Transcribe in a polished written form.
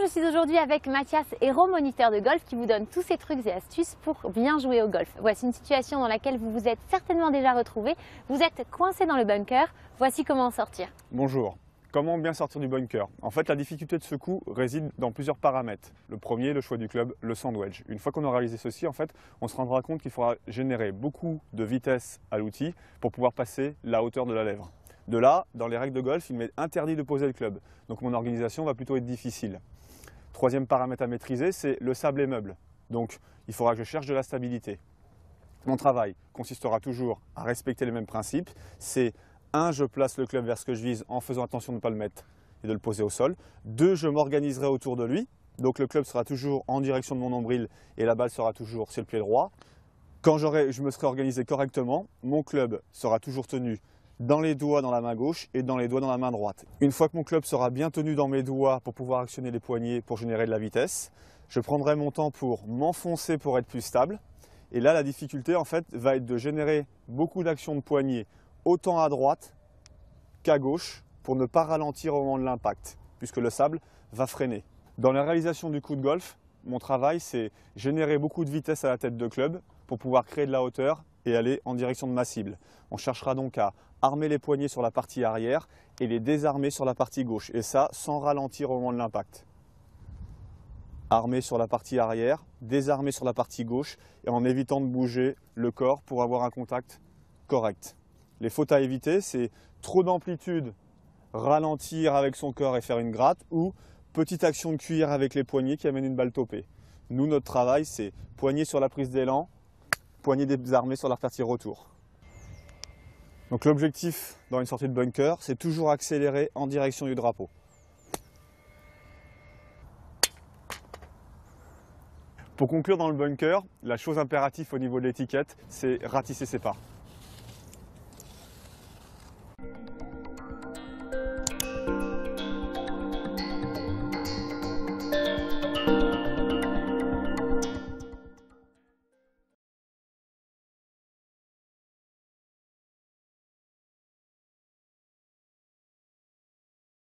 je suis aujourd'hui avec Mathias, héros moniteur de golf, qui vous donne tous ces trucs et astuces pour bien jouer au golf. Voici une situation dans laquelle vous vous êtes certainement déjà retrouvé. Vous êtes coincé dans le bunker, voici comment en sortir. Bonjour. Comment bien sortir du bunker? En fait, la difficulté de ce coup réside dans plusieurs paramètres. Le premier, le choix du club, le sandwedge. Une fois qu'on aura réalisé ceci, en fait, on se rendra compte qu'il faudra générer beaucoup de vitesse à l'outil pour pouvoir passer la hauteur de la lèvre. De là, dans les règles de golf, il m'est interdit de poser le club. Donc mon organisation va plutôt être difficile. Troisième paramètre à maîtriser, c'est le sable et meuble. Donc il faudra que je cherche de la stabilité. Mon travail consistera toujours à respecter les mêmes principes. C'est 1, je place le club vers ce que je vise en faisant attention de ne pas le mettre et de le poser au sol. 2, je m'organiserai autour de lui. Donc le club sera toujours en direction de mon nombril et la balle sera toujours sur le pied droit. Quand je me serai organisé correctement, mon club sera toujours tenu dans les doigts dans la main gauche et dans les doigts dans la main droite. Une fois que mon club sera bien tenu dans mes doigts pour pouvoir actionner les poignets pour générer de la vitesse, je prendrai mon temps pour m'enfoncer pour être plus stable. Et là, la difficulté en fait va être de générer beaucoup d'actions de poignets autant à droite qu'à gauche pour ne pas ralentir au moment de l'impact, puisque le sable va freiner. Dans la réalisation du coup de golf, mon travail c'est générer beaucoup de vitesse à la tête de club pour pouvoir créer de la hauteur et aller en direction de ma cible. On cherchera donc à armer les poignets sur la partie arrière et les désarmer sur la partie gauche, et ça sans ralentir au moment de l'impact. Armer sur la partie arrière, désarmer sur la partie gauche et en évitant de bouger le corps pour avoir un contact correct. Les fautes à éviter, c'est trop d'amplitude, ralentir avec son corps et faire une gratte, ou petite action de cuir avec les poignets qui amène une balle topée. Nous, notre travail, c'est poignet sur la prise d'élan, poignet désarmé sur la partie retour. Donc l'objectif dans une sortie de bunker, c'est toujours accélérer en direction du drapeau. Pour conclure dans le bunker, la chose impérative au niveau de l'étiquette, c'est ratisser ses pas.